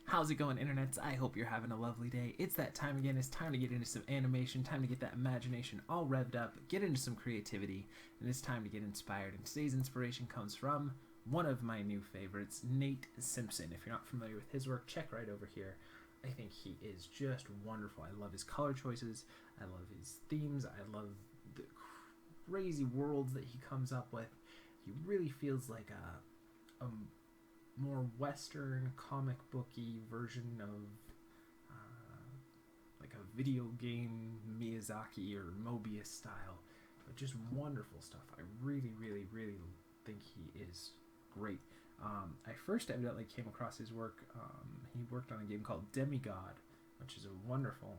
How's it going, internets? I hope you're having a lovely day. It's that time again. It's time to get into some animation, time to get that imagination all revved up, get into some creativity, and it's time to get inspired. And today's inspiration comes from one of my new favorites, Nate Simpson. If you're not familiar with his work, check right over here. I think he is just wonderful. I love his color choices. I love his themes. I love the crazy worlds that he comes up with. He really feels like a more Western comic booky version of like a video game Miyazaki or Mobius style, but just wonderful stuff. I really think he is great. I first evidently came across his work. He worked on a game called Demigod, which is a wonderful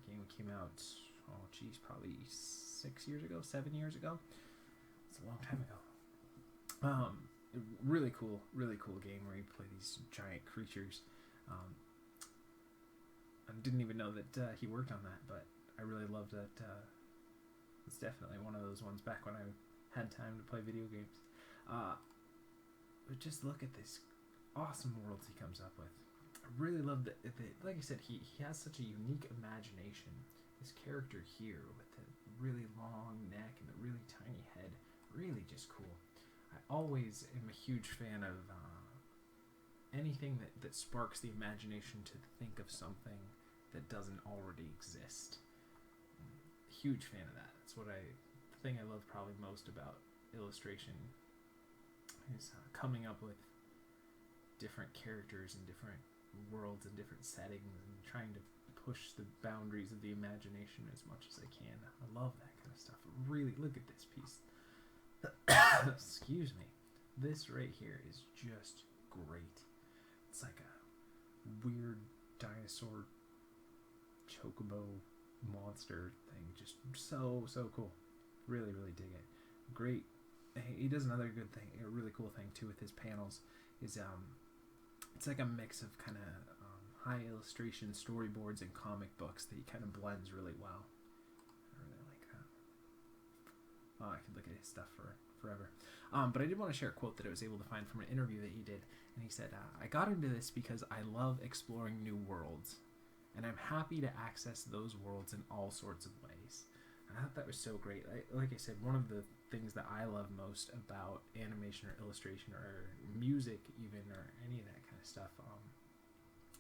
game that came out, probably 6 years ago, 7 years ago. It's a long time ago. Really cool game where you play these giant creatures. I didn't even know that he worked on that, but I really loved that. It's definitely one of those ones back when I had time to play video games. But just look at this awesome worlds he comes up with. I really love that. Like I said, he has such a unique imagination. This character here with the really long neck and the really tiny head, really just cool. I always am a huge fan of anything that sparks the imagination to think of something that doesn't already exist. Huge fan of that. That's the thing I love probably most about illustration is coming up with different characters and different worlds and different settings and trying to push the boundaries of the imagination as much as I can. I love that kind of stuff. Really, look at this piece. Excuse me. This right here is just great. It's like a weird dinosaur chocobo monster thing. Just so cool. Really dig it. Great. He does another good thing, a really cool thing too with his panels is it's like a mix of kind of high illustration storyboards and comic books that he kind of blends really well. I really like that. Oh, I could look at his stuff forever. But I did want to share a quote that I was able to find from an interview that he did. And he said, I got into this because I love exploring new worlds. And I'm happy to access those worlds in all sorts of ways. And I thought that was so great. Like I said, one of the things that I love most about animation or illustration or music even, or any of that kind of stuff,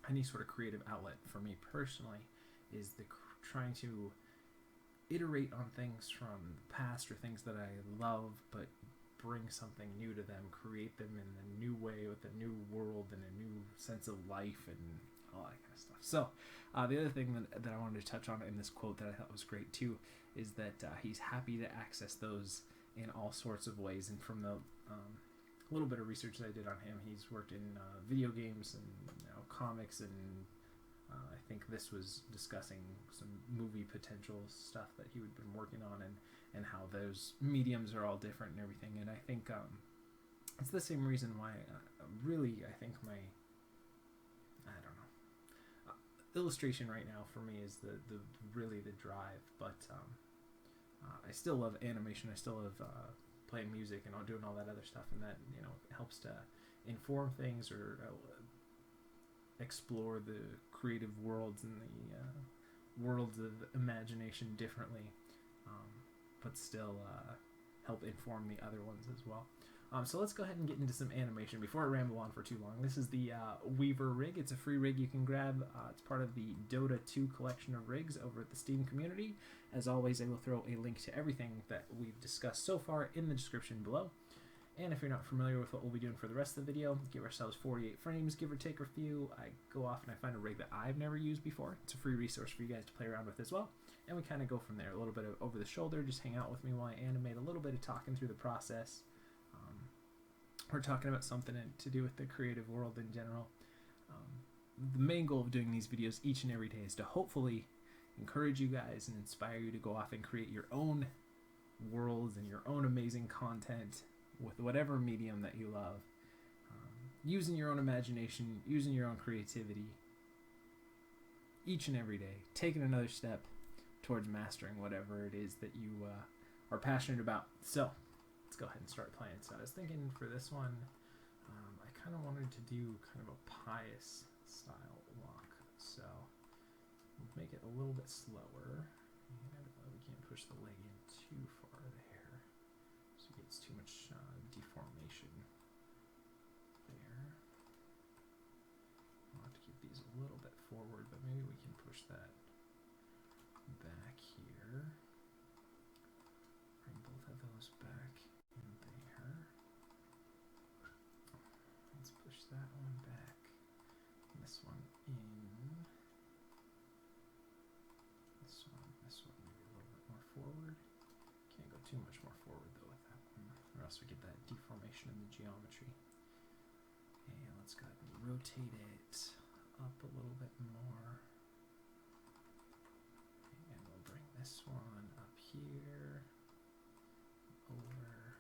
any sort of creative outlet for me personally, is trying to iterate on things from the past or things that I love, but bring something new to them, create them in a new way with a new world and a new sense of life and all that kind of stuff. So the other thing that I wanted to touch on in this quote that I thought was great too is that he's happy to access those in all sorts of ways. And from the little bit of research that I did on him, he's worked in video games and comics, and I think this was discussing some movie potential stuff that he would been working on, and how those mediums are all different and everything. And I think it's the same reason why I think my illustration right now for me is the drive. But I still love animation. I still love playing music and doing all that other stuff, and that helps to inform things or explore the creative worlds and the worlds of imagination differently, but still help inform the other ones as well. So let's go ahead and get into some animation before I ramble on for too long. This is the Weaver rig. It's a free rig you can grab. It's part of the Dota 2 collection of rigs over at the Steam community. As always, I will throw a link to everything that we've discussed so far in the description below. And if you're not familiar with what we'll be doing for the rest of the video, give ourselves 48 frames, give or take a few. I go off and I find a rig that I've never used before. It's a free resource for you guys to play around with as well. And we kind of go from there. A little bit of over the shoulder, just hang out with me while I animate, a little bit of talking through the process. We're talking about something to do with the creative world in general. The main goal of doing these videos each and every day is to hopefully encourage you guys and inspire you to go off and create your own worlds and your own amazing content with whatever medium that you love, using your own imagination, using your own creativity each and every day, taking another step towards mastering whatever it is that you are passionate about. So let's go ahead and start playing. So I was thinking for this one, I kind of wanted to do kind of a pious style walk. So we'll make it a little bit slower. And we can't push the leg in too far there, so it gets too much deformation there. I'll have to keep these a little bit forward, but maybe we can push that back here. Bring both of those back in there. Let's push that one back. This one in. This one maybe a little bit more forward. Can't go too much more forward though with that one, or else we get that deformation in the geometry. And let's go ahead and rotate it up a little bit more. And we'll bring this one up here, over.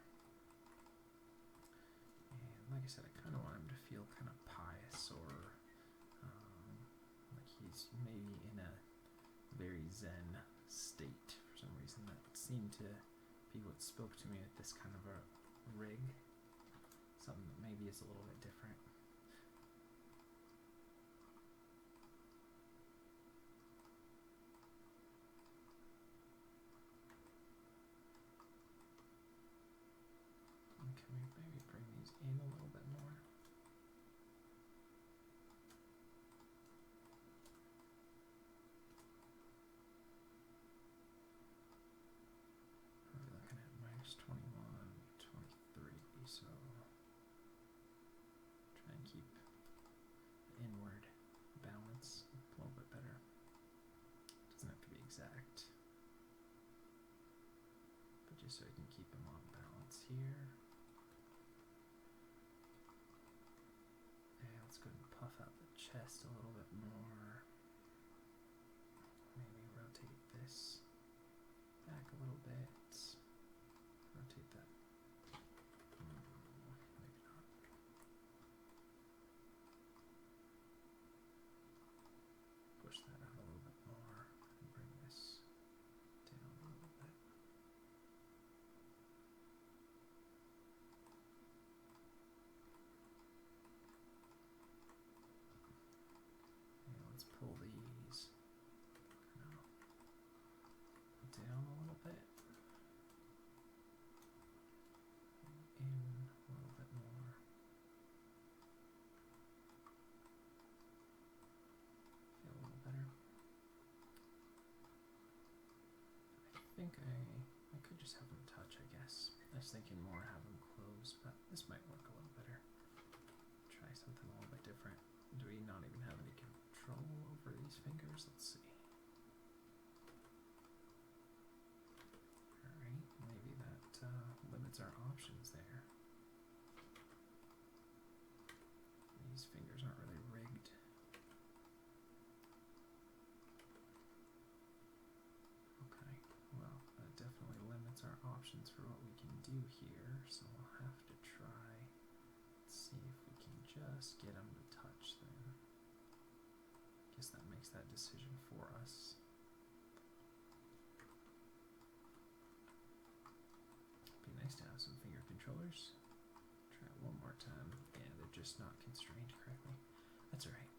And like I said, I kind of want him to feel kind of pious, or like he's maybe in a very zen state for some reason. That seemed to be what spoke to me at this kind of a rig. Something that maybe is a little bit different. Okay, maybe bring these in a little bit more. We're looking at minus 21, 23, so try and keep inward balance a little bit better. Doesn't have to be exact, but just so you can keep them on balance here. And let's go ahead and puff out the chest a little bit more. Maybe rotate this back a little bit. Rotate that. Maybe not. Push that out a little bit more and bring this down a little bit. And let's pull these down a little bit. In a little bit more. Feel a little better. I think I could just have them touch, I guess. I was thinking more have them close, but this might work a little better. Try something a little bit different. Do we not even have any control over these fingers? Let's see. Alright, maybe that limits our options there. These fingers aren't really rigged. Okay, well, that definitely limits our options for what we can do here, so we'll have to try. Let's see if we can just get them to touch then. Guess that makes that decision for us. Be nice to have some finger controllers. Try it one more time. Yeah, they're just not constrained correctly. That's alright.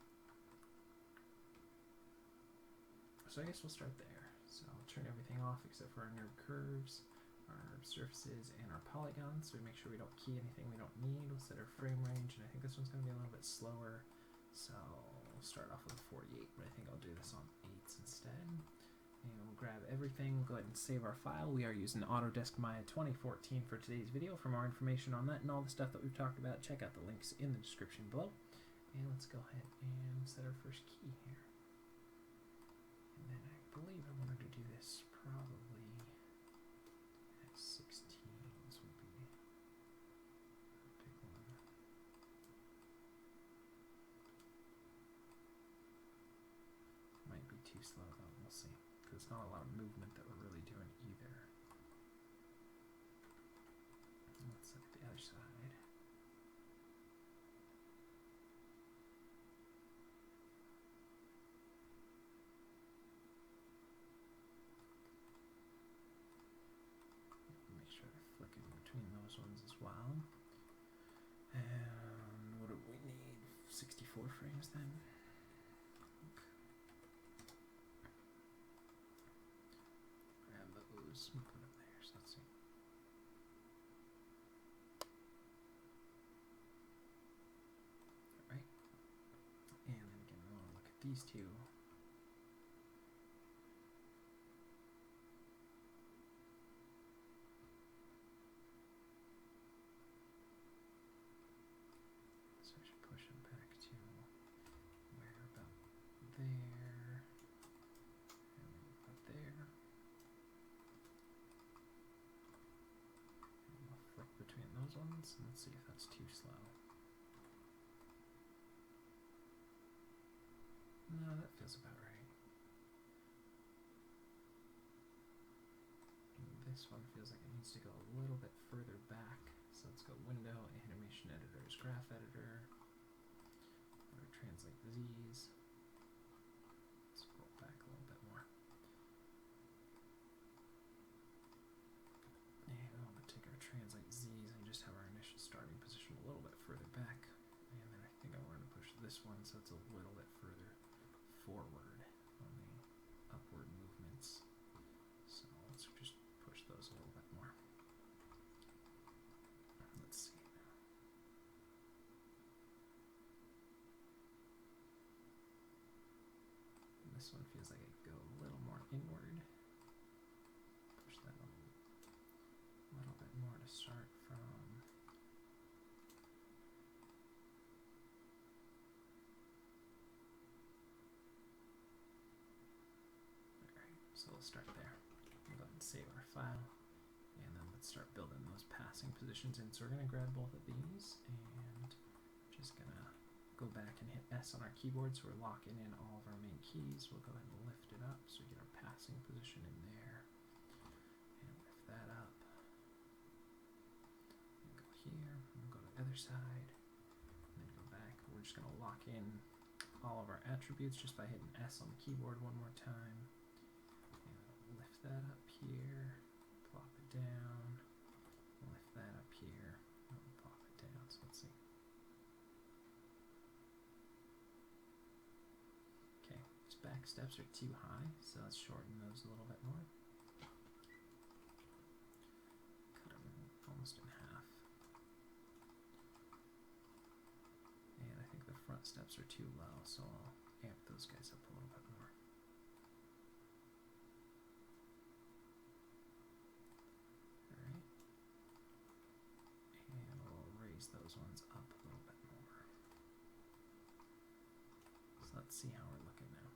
So I guess we'll start there. So I'll turn everything off except for our nerve curves, our nerve surfaces, and our polygons, so we make sure we don't key anything we don't need. We'll set our frame range, and I think this one's going to be a little bit slower, so we'll start off with a 48, but I think I'll do this on 8s instead. And we'll grab everything, go ahead and save our file. We are using Autodesk Maya 2014 for today's video. For more information on that and all the stuff that we've talked about, check out the links in the description below. And let's go ahead and set our first key here. And then I believe I wanted to do this probably at 16s would be a big one. Might be too slow though, we'll see. Because it's not a lot of movement that we're really doing either. Let's set the other side. Make sure to flick in between those ones as well. And what do we need? 64 frames then? those and put them there. So let's see. All right. And then again, we want to look at these two. So I should push them back to where about there. And then about there. And we'll flip between those ones. And let's see if that's too slow. No, that feels about right. And this one feels like it needs to go a little bit further back. So let's go Window, Animation Editors, Graph Editor. Or Translate Z's. Let's scroll back a little bit more. And I want to take our Translate Z's and just have our initial starting position a little bit further back. And then I think I want to push this one so it's a little bit further forward on the upward movements. So let's just push those a little bit more. Let's see. And this one feels like it could go a little more inward. Push that a little bit more to start from. So we'll start there. We'll go ahead and save our file. And then let's start building those passing positions in. So we're going to grab both of these and just going to go back and hit S on our keyboard. So we're locking in all of our main keys. We'll go ahead and lift it up so we get our passing position in there. And lift that up. And go here. And we'll go to the other side. And then go back. We're just going to lock in all of our attributes just by hitting S on the keyboard one more time. Lift that up here, plop it down, lift that up here, and plop it down. So let's see. Okay, these back steps are too high, so let's shorten those a little bit more. Cut them almost in half. And I think the front steps are too low, so I'll amp those guys up a little bit more. Those ones up a little bit more. So let's see how we're looking now.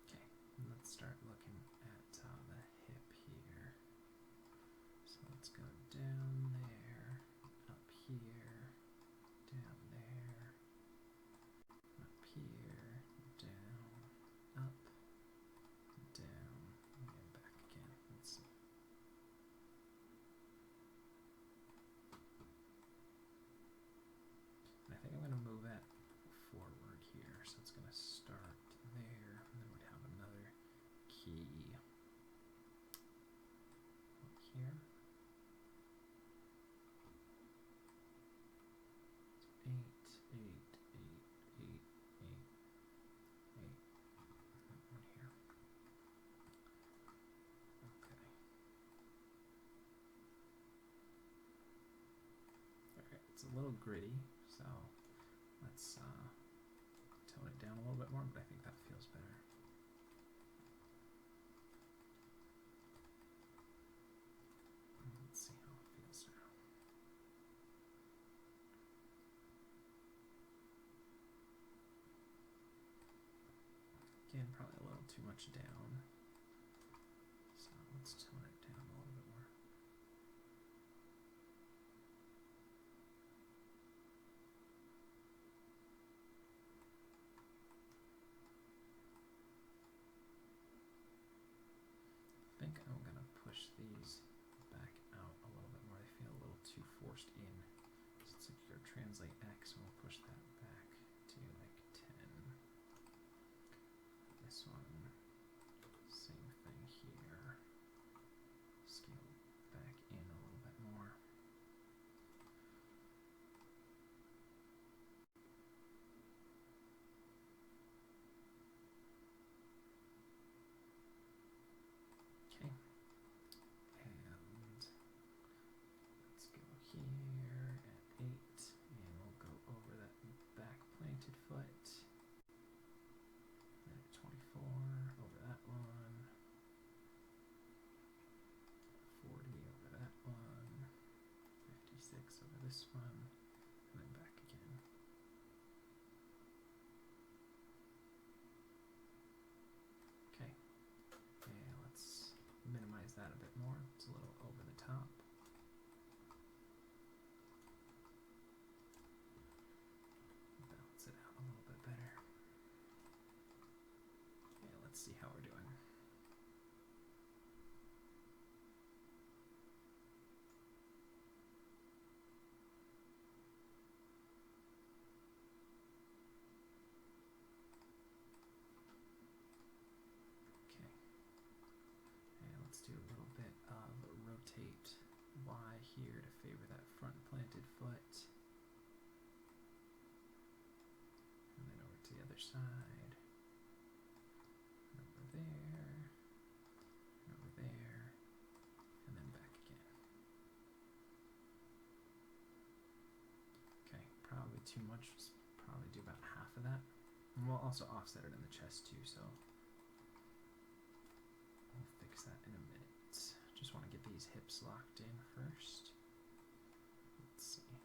Okay, let's start looking at the hip here. So let's go down there, up here, down there, up here, down, up, down, and back again. Let's see. And I think I'm going to move that forward here. So it's going to start there, and then we'd have another key up here. So 8, 8, 8, 8, 8, 8. That one here. Okay. Alright, it's a little gritty, so let's tone it down a little bit more, but I think that feels better. Let's see how it feels now. Again, probably a little too much down. So let's tone it down a little bit more. I think I'm going to push these back out a little bit more. They feel a little too forced in. So it's like your translate X, and we'll push that back to like 10. This one, same thing here. Scale back in a little bit more. that a bit more. It's a little over the top. Balance it out a little bit better. Yeah, let's see how we're doing. Let's do a little bit of rotate Y here to favor that front planted foot. And then over to the other side. And over there. And over there. And then back again. Okay, probably too much. Just probably do about half of that. And we'll also offset it in the chest too, so we'll fix that in a minute. Just want to get these hips locked in first. Let's see.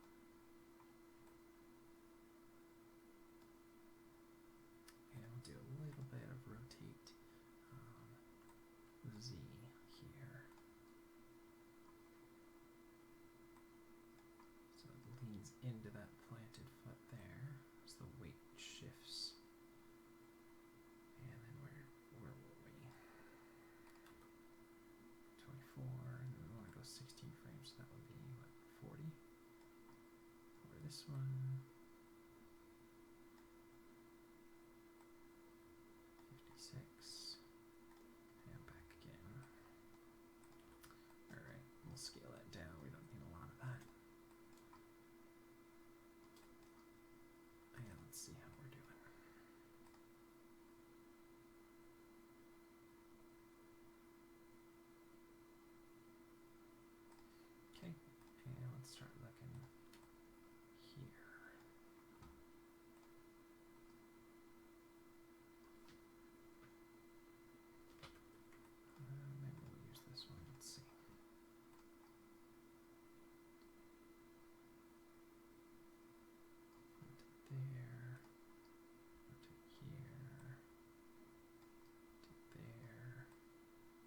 And we'll do a little bit of rotate Z here. So it leans into that planted foot there as the weight shifts. And then where were we? 24, and then we want to go 16 frames, so that would be, what, 40? Or this one, 56, and back again. Alright, we'll scale that down, we don't need a lot of that. And let's see how we're doing. And let's start looking here. Maybe we'll use this one. Let's see. Rotate there. Rotate here. Rotate there.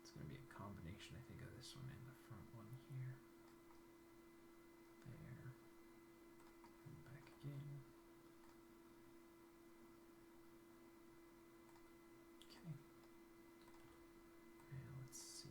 It's going to be a combination, I think, of this one and the front one here. There, and back again. Okay. Now let's see.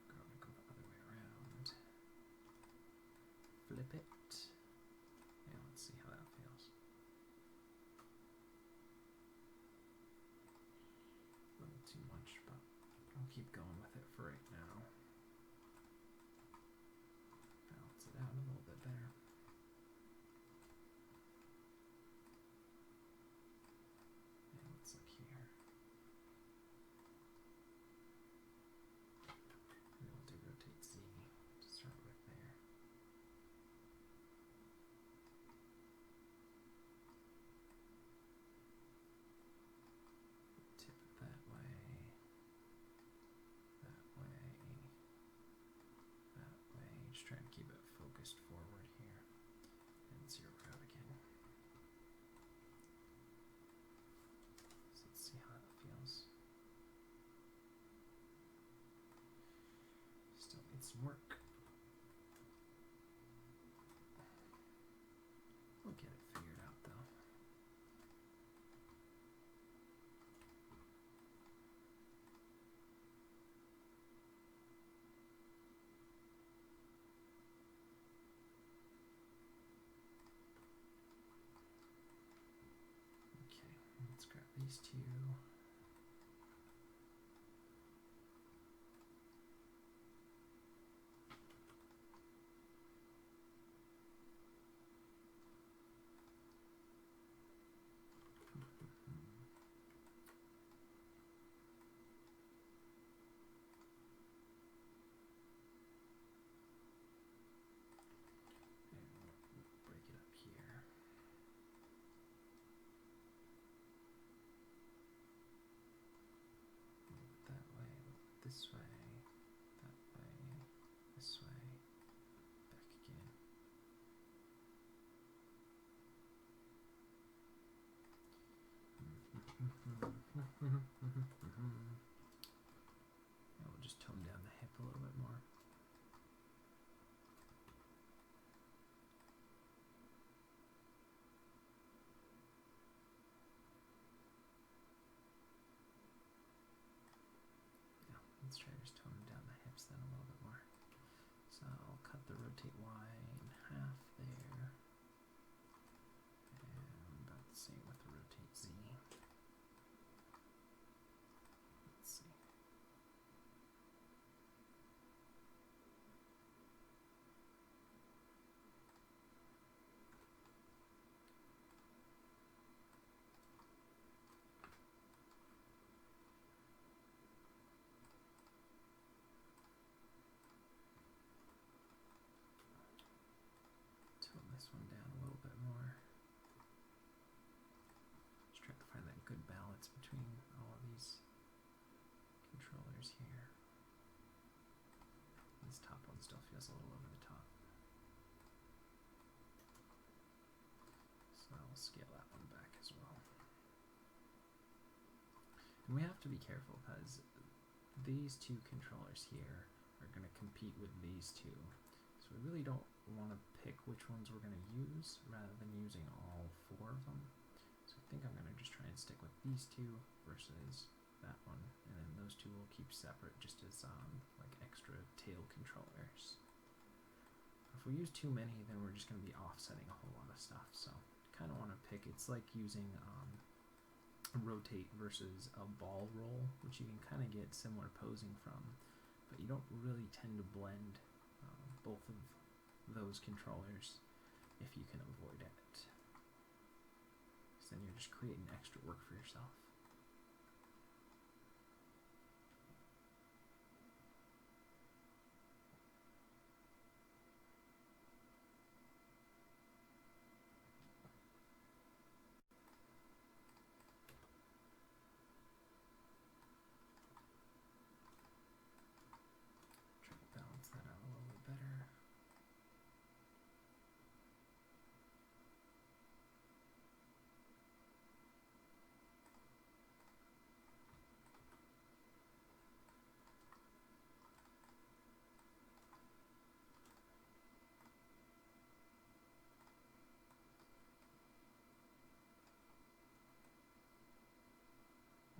Gonna go the other way around. Flip it. Yeah, let's see how that feels. A little too much, but I'll keep going with it for right now. Balance it out a little bit better. Yeah, let's look here. And we'll do rotate Z to start with there. Tip it that way, that way, that way. Just trying to keep it focused forward here and zero out again. So let's see how that feels. Still needs some work. We'll get it figured out though. Okay, let's grab these two. This way. And we'll just tone down the hip a little bit more. Yeah, let's try just toning down the hips then a little bit more. So I'll cut the rotate Y in half there. And about the same with the rotate Z. Let's see. Tone this one down a little bit more. Just trying to find that good balance between all of these controllers here. This top one still feels a little over the top. So I'll scale that one back as well. And we have to be careful because these two controllers here are going to compete with these two. So we really don't want to pick which ones we're going to use rather than using all four of them. So I think I'm going to just try and stick with these two versus that one, and then those two will keep separate just as like extra tail controllers. If we use too many, then we're just going to be offsetting a whole lot of stuff. So kind of want to pick. It's like using rotate versus a ball roll, which you can kind of get similar posing from, but you don't really tend to blend both of those controllers if you can avoid it. So then you're just creating extra work for yourself. Try to balance that out a little bit better.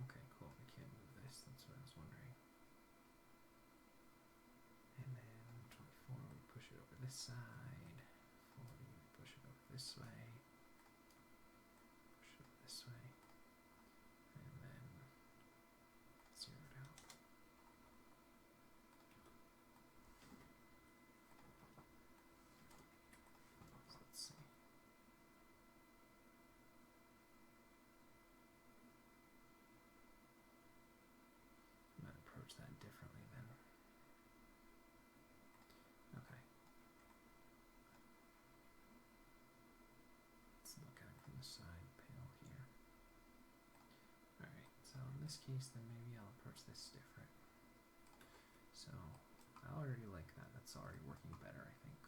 Okay, cool. We can't move this. That's what I was wondering. And then 24, we push it over this side. 40, we push it over this way. Push it this way. And then 0 it out. So let's see. I might approach that differently then. Okay. Let's look at it from the side panel here. Alright, so in this case, then maybe I'll approach this different. So I already like that. That's already working better, I think.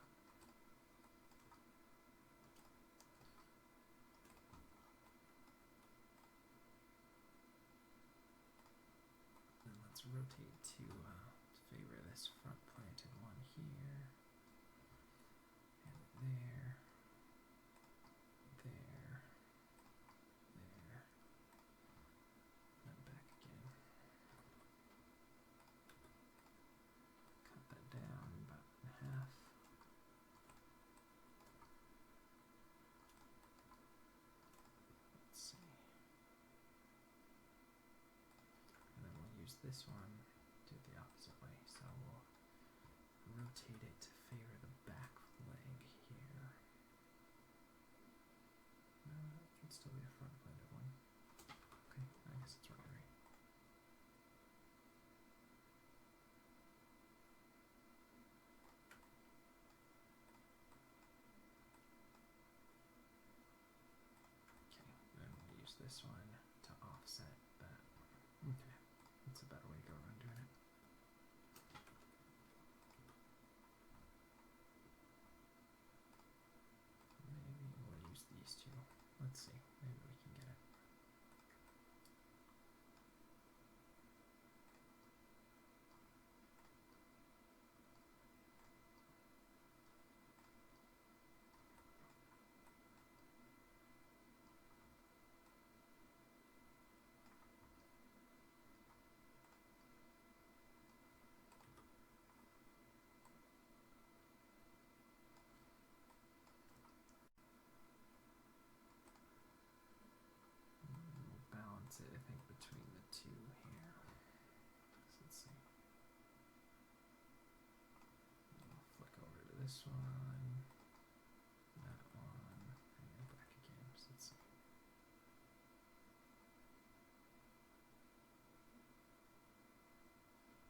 Then let's rotate to favor this front planted one here. And there. There. There. Then back again. Cut that down about in half. Let's see. And then we'll use this one, do it the opposite way. So we'll rotate it to favor the back leg here. No, that can still be a front planted one. Okay, I guess it's right. Okay, then we'll use this one to offset that. Okay, that's a better way to go around doing it. Maybe we'll use these two. Let's see, maybe we can get it. balance it, I think, between the two here. So let's see. I'll flick over to this one, that one, and back again. So let's see.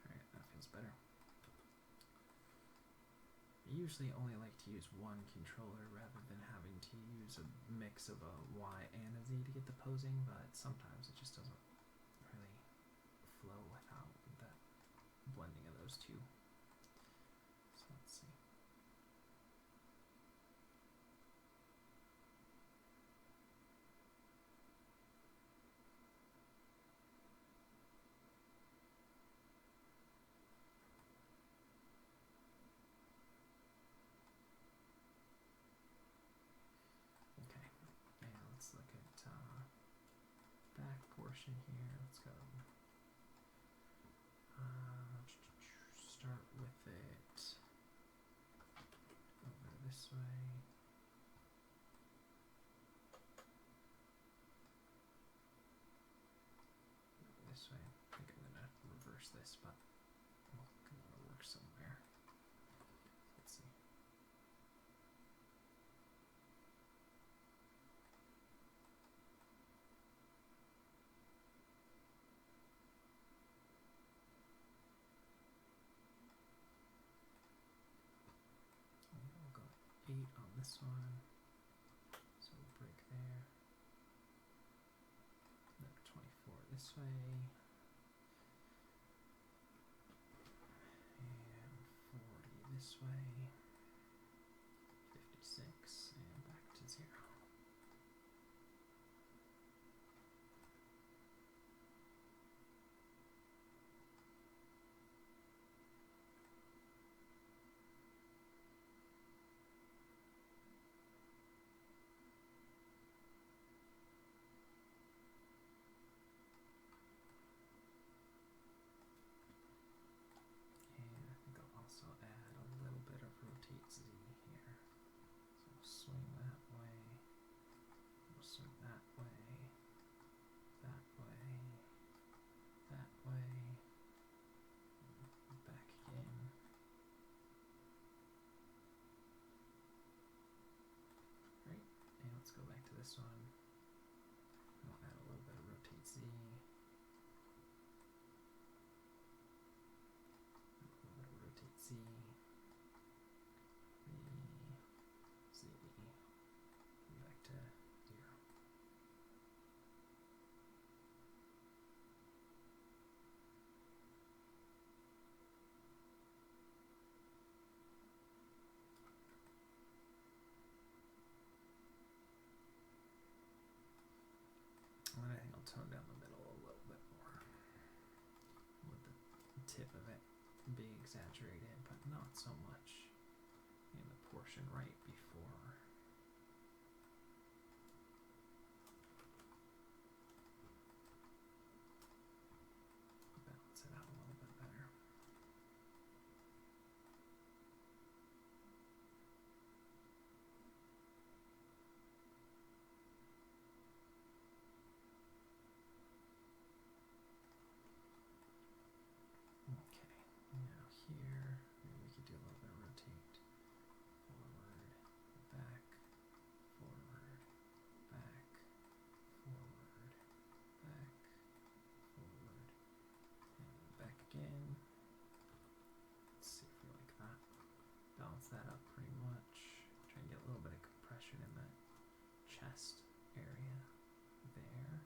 Alright, that feels better. I usually only like to use one controller rather than having to use a mix of a Y and a Z to get the posing, but sometimes it just doesn't really flow without that blending of those two. So let's see. Let's look at back portion here. Let's go. Start with it over this way. This way. I think I'm gonna reverse this, but we'll work somewhere. Let's see. We'll go 8 on this one. So we'll break there. Another 24 this way. And 40 this way. 56 and back to 0. Also add a little bit of rotate Z here. So we'll swing that way, we'll swing that way, that way, that way, and back again. Right, and let's go back to this one. We'll add a little bit of rotate Z. Z, Z, and back to 0. And then I think I'll tone down the middle a little bit more with the tip of it being exaggerated, but not so much in the portion right before. Balance it out a little bit better. Okay, now here, maybe we could do a little bit of rotate. Forward, back, forward, back, forward, back, forward, and back again. Let's see if we like that. Balance that up pretty much. Try and get a little bit of compression in that chest area there.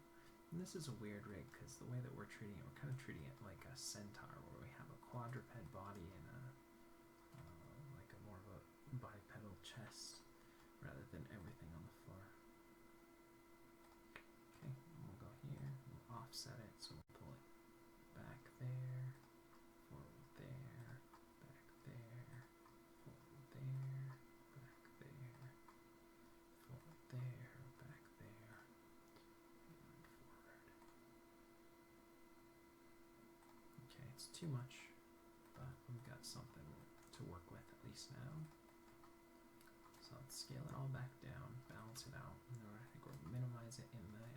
And this is a weird rig because the way that we're treating it, we're kind of treating it like a centaur, where we have a quadruped body and a like a more of a bipedal chest rather than everything on the floor. Okay, and we'll go here, we'll offset it, so we'll pull it back there, forward there, back there, forward there, back there, forward there, back there, and forward. Okay, it's too much, but we've got something to work with at least now. So let's scale it all back down, balance it out, and I think we'll minimize it in the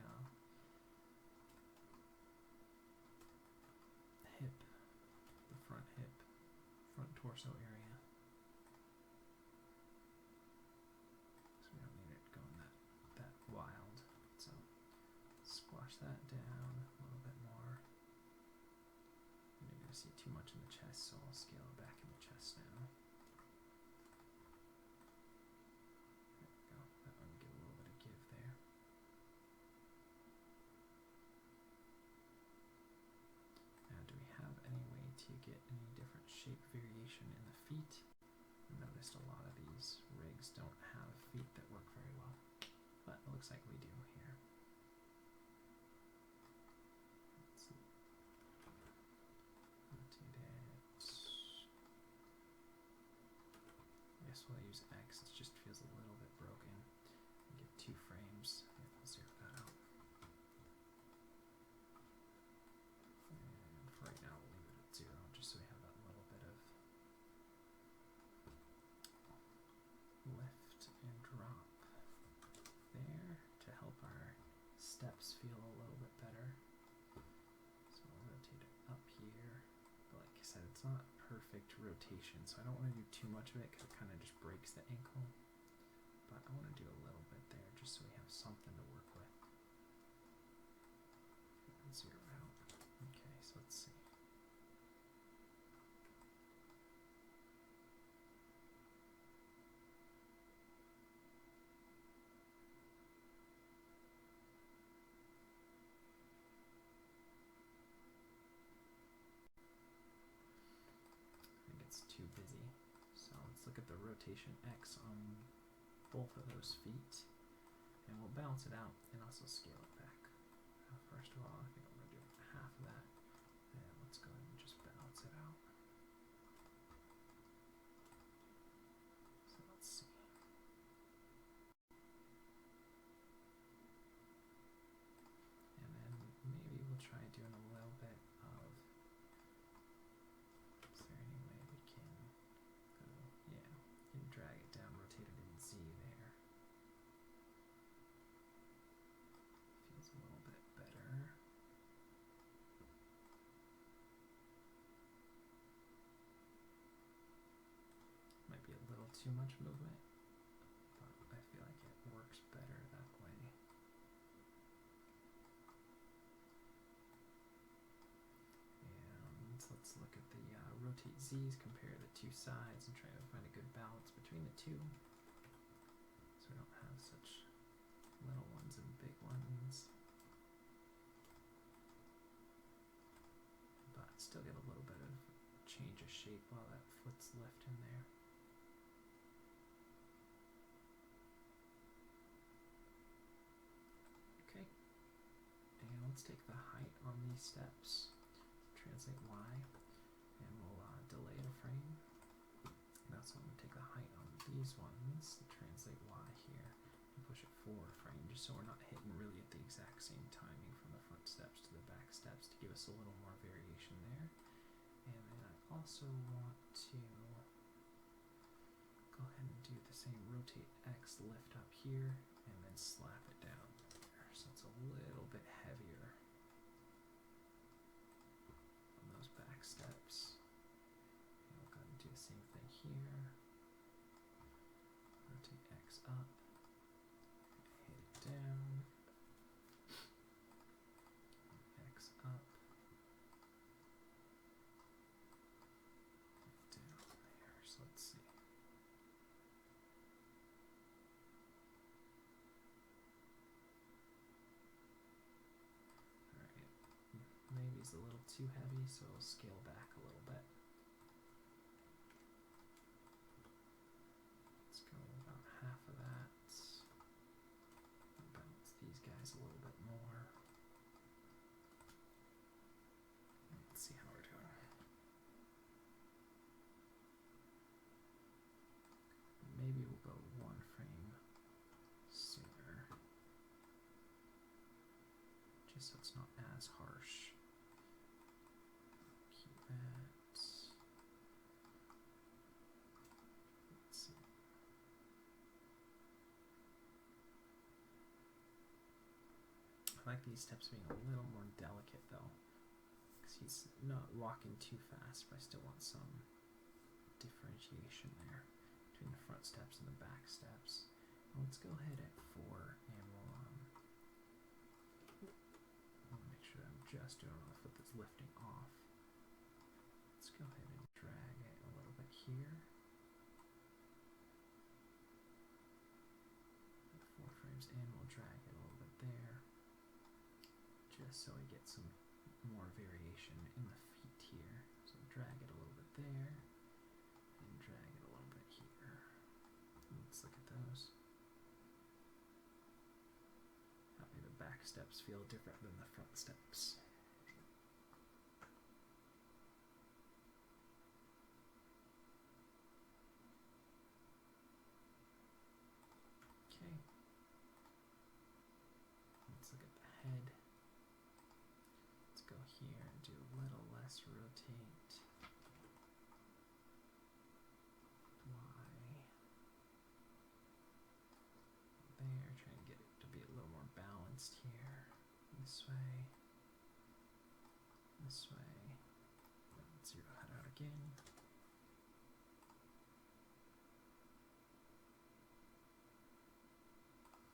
see too much in the chest, so I'll scale it back in the chest now. There we go. That one get a little bit of give there. Now, do we have any way to get any different shape variation in the feet? I noticed a lot of these rigs don't have feet that work very well, but it looks like we do here. Let's rotate it. I guess we'll use X. It just feels a little bit broken. Give 2 frames. Maybe I'll zero that out. And for right now, we'll leave it at 0, just so we have that little bit of lift and drop there to help our steps feel a little bit better. So I'll rotate it up here. But like I said, it's not perfect rotation, so I don't want to do too much of it because it kind of just breaks the ankle. But I want to do a little bit there just so we have something to work with. And zero out. Okay, so let's see. Too busy. So let's look at the rotation X on both of those feet, and we'll balance it out and also scale it back. First of all, I think I'm going to do half of that, and let's go ahead and just balance it out. So let's see. And then maybe we'll try doing a little bit of, is there any way we can go, yeah, you can drag it down, rotate it in Z there. Feels a little bit better. Might be a little too much movement, but I feel like it works better that way. And let's look at the rotate Z's, compare the two sides, and try to find a good balance between the two, so we don't have such little ones and big ones. But still get a little bit of change of shape while that foot's lifting there. Okay, and let's take the height on these steps, translate Y, and we'll delay the frame. Now, so I'm going to take the height on these ones, translate Y here, and push it forward a frame, just so we're not hitting really at the exact same timing from the front steps to the back steps, to give us a little more variation there. And then I also want to go ahead and do the same rotate X, lift up here, and then slap it down there, so it's a little bit heavier on those back steps. And we'll go ahead and do the same thing here. Rotate X up, hit it down, X up, down there. So let's see. Alright, maybe it's a little too heavy, so I'll scale back a little bit. Let's go about half of that. Balance these guys a little bit more. Let's see how we're doing. Maybe we'll go 1 frame sooner, just so it's not as harsh. Keep that. Let's see. I like these steps being a little more delicate though, because he's not walking too fast, but I still want some differentiation there between the front steps and the back steps. Let's go ahead at 4, and we'll make sure I'm just doing on the foot that's lifting off. so I get some more variation in the feet here. So drag it a little bit there, and drag it a little bit here. Let's look at those. That way the back steps feel different than the front steps. Okay. Let's look at the head. Let's go here and do a little less rotate. There, try and get it to be a little more balanced here. This way. This way. Let's zero that out again.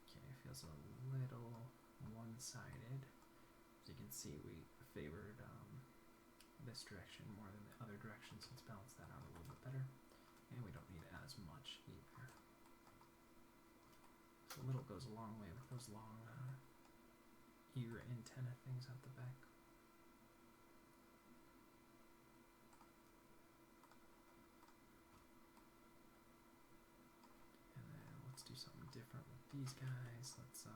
Okay, it feels a little one-sided. As you can see, we favored this direction more than the other direction, so let's balance that out a little bit better. And we don't need as much either. So a little goes a long way with those long ear antenna things out the back. And then let's do something different with these guys. Let's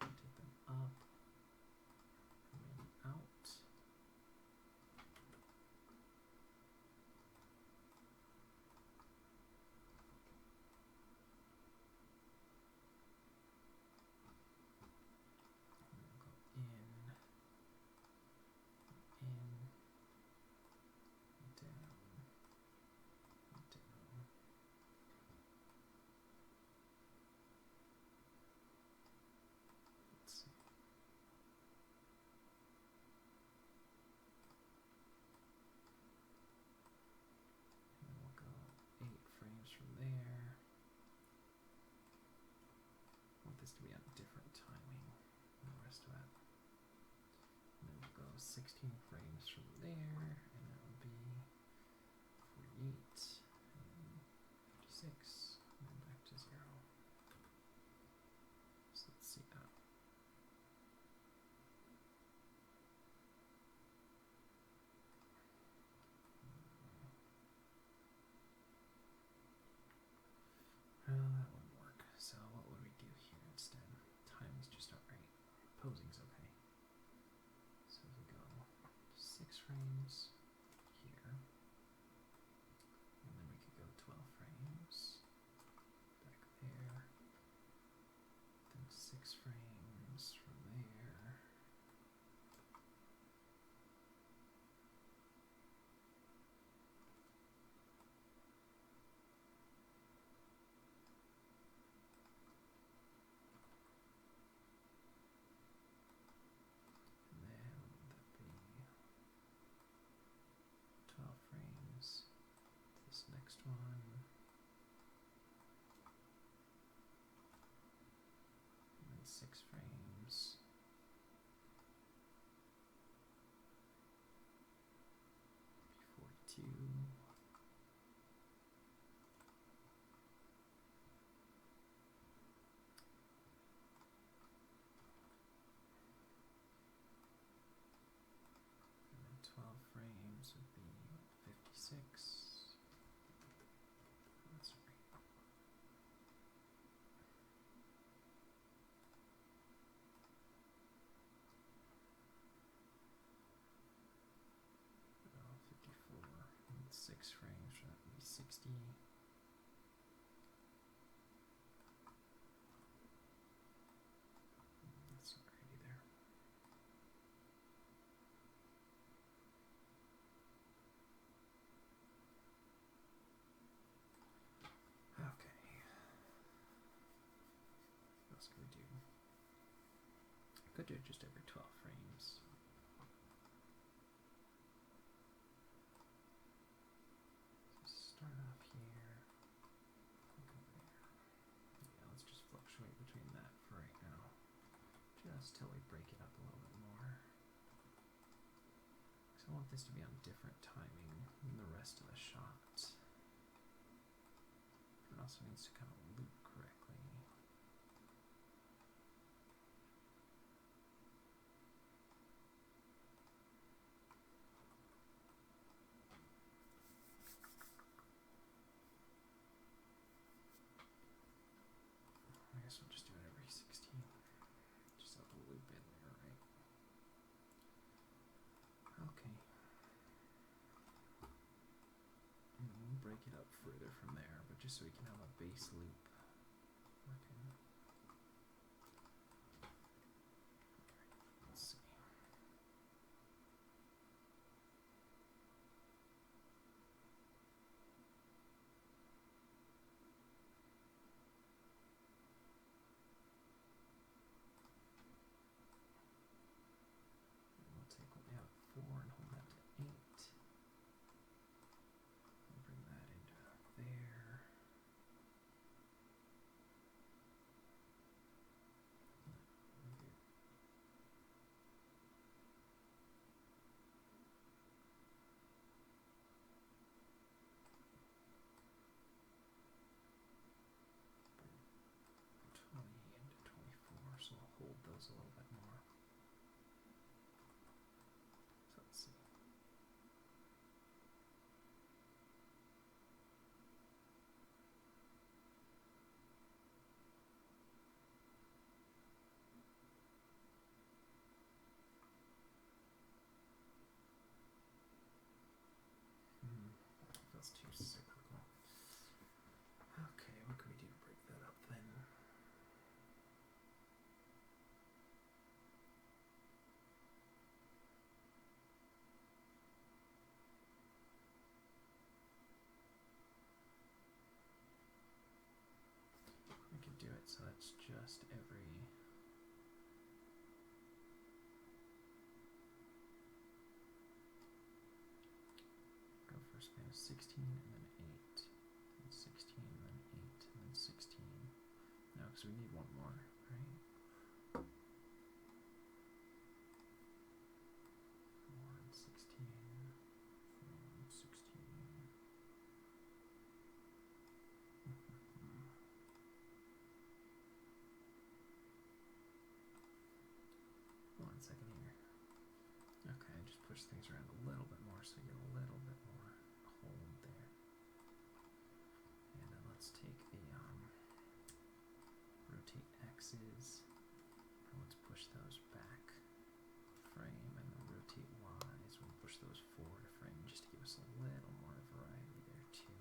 take them up and maybe out. From there. I want this to be on different timing than the rest of it. And then we'll go 16 frames from there, and that would be 48, and 56, and then back to 0. So let's see that. Well, that wouldn't work. So what would we do here instead? Timing's just not right. Posing's okay. So we go 6 frames here. And then we could go 12 frames back there. Then 6 frames from there. Next one, and then 6 frames, be 42, and then 12 frames would be 56. Six frames, so that would be 60. That's not right either. Okay. What else can we do? I could do it just every 12 frames. Start off here, go there. Yeah, let's just fluctuate between that for right now, just till we break it up a little bit more. Because I want this to be on different timing than the rest of the shot. also needs to kind of loop correctly. I guess we'll just do it every 16. Just have to loop in there, right? Okay. And then we'll break it up further from there, but just so we can have a base loop working. Let's see. We'll take what we have at 4 and hold that to 8. We'll bring that into there. So I'll hold those a little bit more. So let's see. Feels too cyclical. Okay, what can we do to break that up then? We can do it so that's just every go for a span of 16 and then 8, and 16 and then 8 and then 16. No, because we need one more, right? 4 and 16. 4 and 16. 1 second here. Okay, just push things around a little bit more so you get a little bit more hold there. And then let's take the rotate X's and let's push those back frame, and then rotate Y's, we'll push those forward frame just to give us a little more variety there too.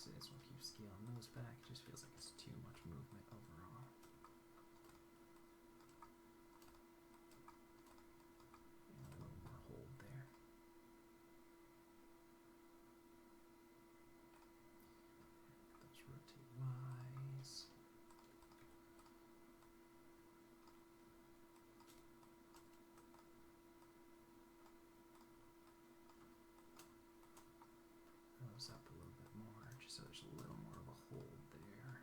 axis. We'll keep scaling those back. It just feels like it's too much movement overall. And a little more hold there. Those rotate wise. Those up a little bit more, just so there's a little more of a hold there.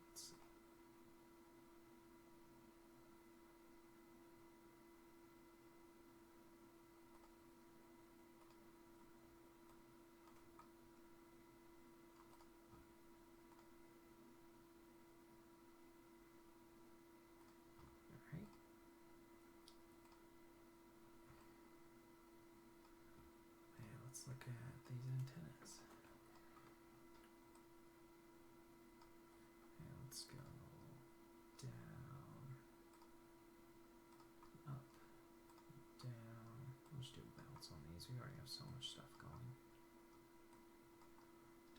Let's see. Alright. And let's look at these antennas. And let's go down, up, down. We'll just do a bounce on these. We already have so much stuff going.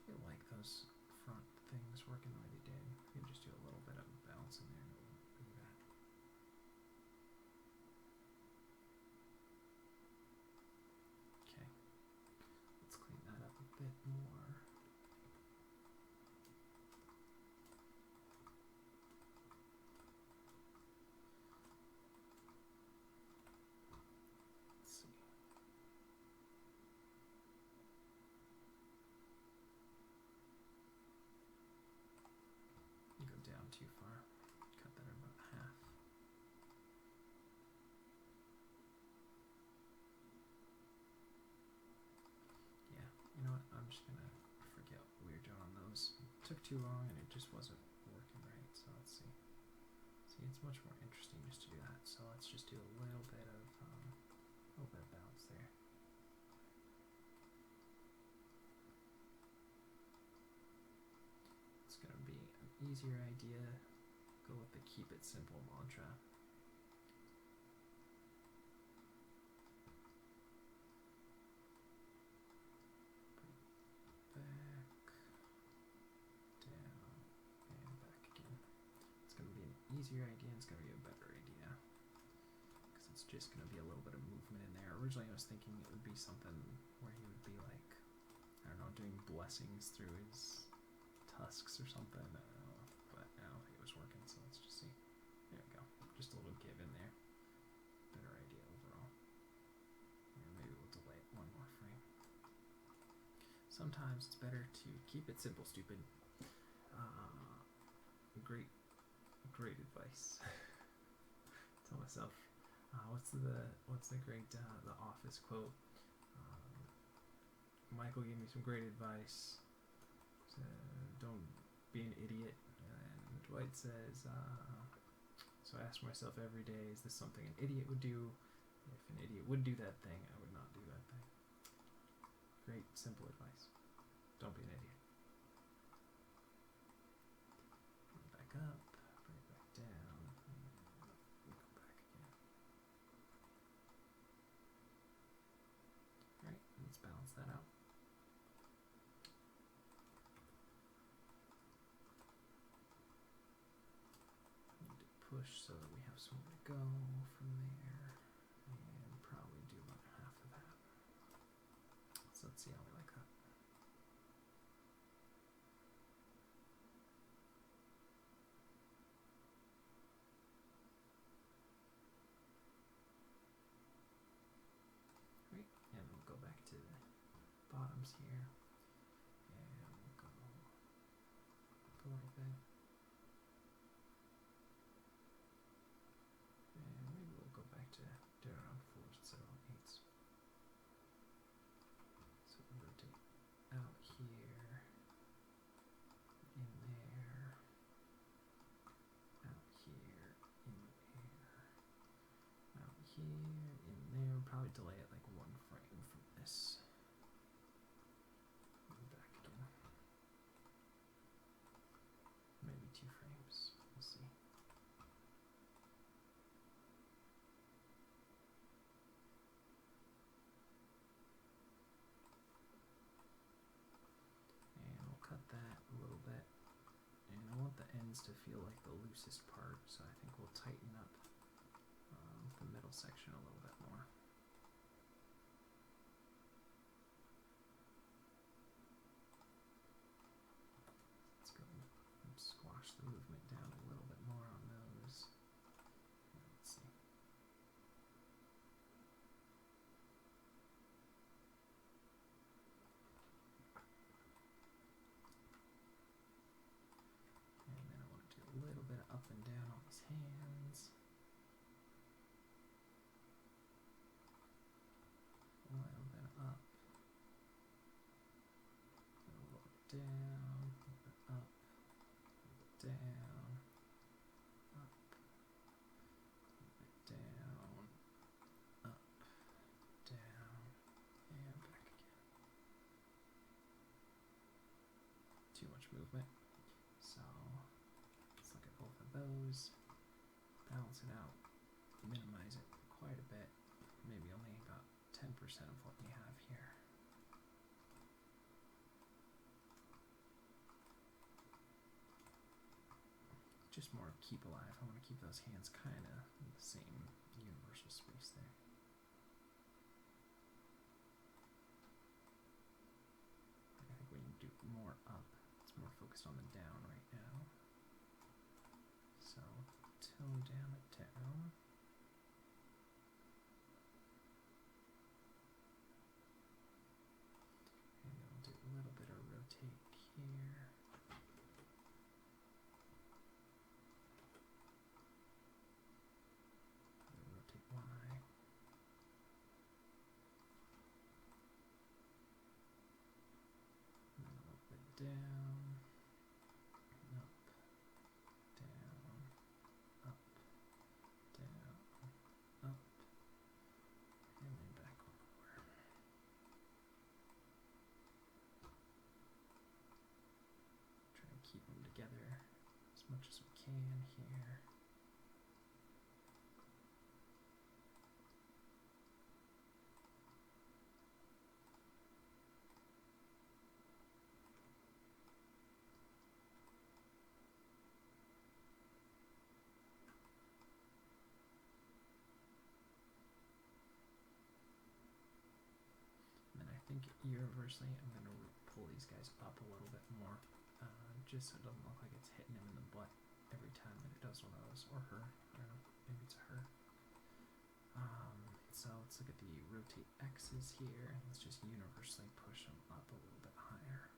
Do you like those front things working the way they did? You can just do a little bit of a bounce in there and it won't be that. Okay. Let's clean that up a bit more. Let's see. You go down too far. Cut that about half. Yeah, you know what? I'm just gonna forget what we were doing on those. It took too long and it just wasn't working right. So let's see. See, it's much more interesting just to do that. So let's just do a little bit of bounce there. It's gonna be an easier idea. Go with the keep it simple mantra. Back, down, and back again. It's going to be an easier idea, it's going to be a better idea. Because it's just going to be a little bit of movement in there. Originally I was thinking it would be something where he would be like, I don't know, doing blessings through his tusks or something. But I don't think it was working, so let's just see. There we go. Just a little give in there. Better idea overall. And maybe we'll delay it one more frame. Sometimes it's better to keep it simple, stupid. Great advice. Tell myself. What's the great The Office quote? Michael gave me some great advice. Don't be an idiot. And Dwight says, so I ask myself every day, is this something an idiot would do? If an idiot would do that thing, I would not do that thing. Great, simple advice. Don't be an idiot. Bring it back up, bring it back down, and we'll go back again. Alright, let's balance that out. Need to push so that we have somewhere to go from there, and probably do about half of that. So let's see how we like that. Right, and we'll go back to the bottoms here, and we'll go up a little bit. And maybe we'll go back to do it on 4s instead of on 8s. So we'll rotate out here, in there, out here, in there, out here, in there. We'll probably delay it like one frame from this. And back again. tends to feel like the loosest part, so I think we'll tighten up the middle section a little bit more. Let's go and squash the movement down a little bit more on those. Let's see. And then I want to do a little bit of up and down on these hands. A little bit up. A little bit down. A little bit up. A little bit down. Up. A little bit down. Up. Down. And back again. Too much movement. So let's look at both of those, balance it out, minimize it quite a bit, maybe only about 10% of what we have here. Just more keep alive. I want to keep those hands kind of in the same universal space there. I think we can do more up. It's more focused on the down right now. So tone down a down. And we'll do a little bit of rotate here. Rotate Y. And a little bit down. Up. Down. Up. Down. Up. And then back one more. Try and keep them together as much as we can here. And then I think universally I'm going to pull these guys up a little bit more, just so it doesn't look like it's hitting him in the butt every time that it does one of those, or her. I don't know, maybe it's a her. So let's look at the rotate X's here, and let's just universally push them up a little bit higher.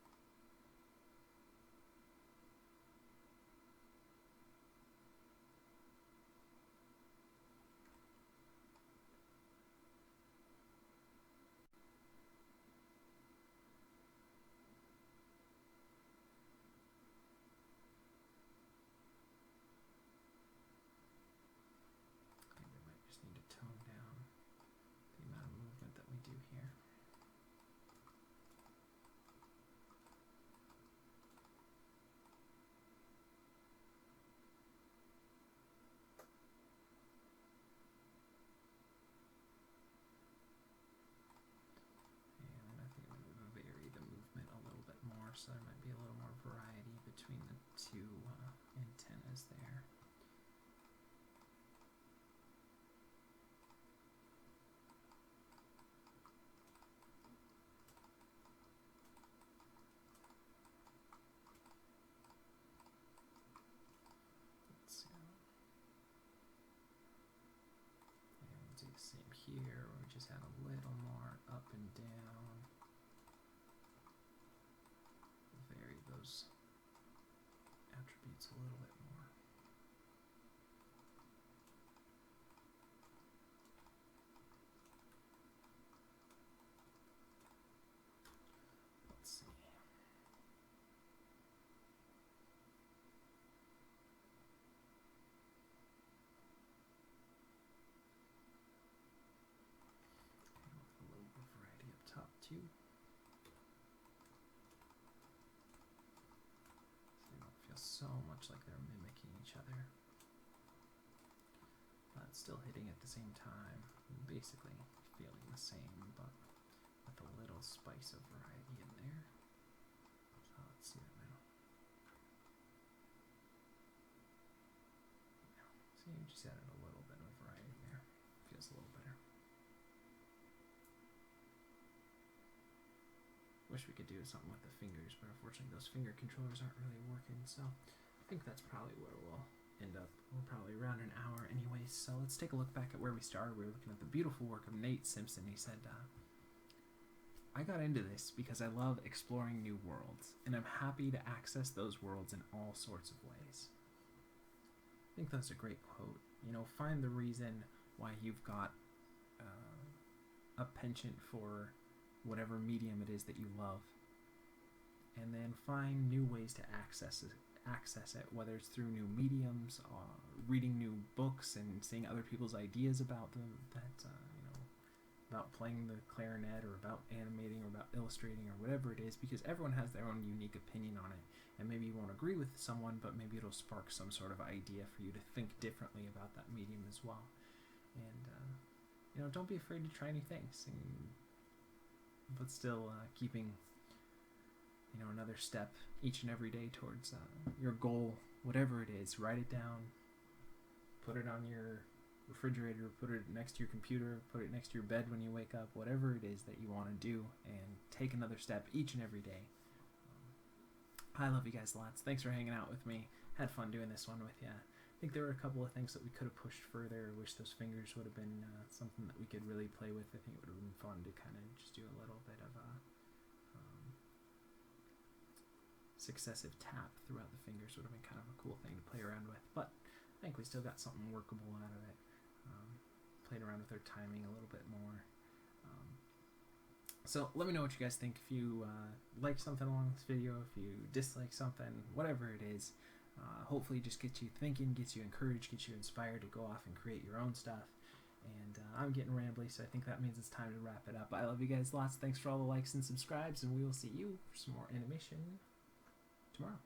I think we might just need to tone down the amount of movement that we do here. And I think I'm going to vary the movement a little bit more, so there might be a little more variety between the two antennas there. Let's see. And we'll do the same here, where we just add a little more up and down. Vary those attributes a little bit more. Let's see. And a little more variety up top too. So they don't feel so much like they're mimicking each other. But still hitting at the same time, basically feeling the same, but with a little spice of variety in there. So let's see that now. just added a little bit of variety there. Feels a little better. Wish we could do something with the fingers, but unfortunately those finger controllers aren't really working, so I think that's probably where we'll end up. We're probably around an hour anyway, so let's take a look back at where we started. We were looking at the beautiful work of Nate Simpson. He said, I got into this because I love exploring new worlds, and I'm happy to access those worlds in all sorts of ways. I think that's a great quote. You know, find the reason why you've got a penchant for whatever medium it is that you love, and then find new ways to access it, whether it's through new mediums, reading new books and seeing other people's ideas about about playing the clarinet, or about animating, or about illustrating, or whatever it is, because everyone has their own unique opinion on it, and maybe you won't agree with someone, but maybe it'll spark some sort of idea for you to think differently about that medium as well. And don't be afraid to try new things, but still keeping another step each and every day towards your goal, whatever it is. Write it down, put it on your refrigerator, put it next to your computer, put it next to your bed when you wake up, whatever it is that you want to do, and take another step each and every day. I love you guys lots. Thanks for hanging out with me. Had fun doing this one with you. I think there were a couple of things that we could have pushed further. I wish those fingers would have been something that we could really play with. I think it would have been fun to kind of just do a little bit of a successive tap throughout the fingers. Would have been kind of a cool thing to play around with, but I think we still got something workable out of it. Played around with our timing a little bit more. So let me know what you guys think. If you like something along this video, if you dislike something, whatever it is, hopefully just gets you thinking, gets you encouraged, gets you inspired to go off and create your own stuff. And I'm getting rambly, so I think that means it's time to wrap it up. I love you guys lots. Thanks for all the likes and subscribes, and we will see you for some more animation tomorrow.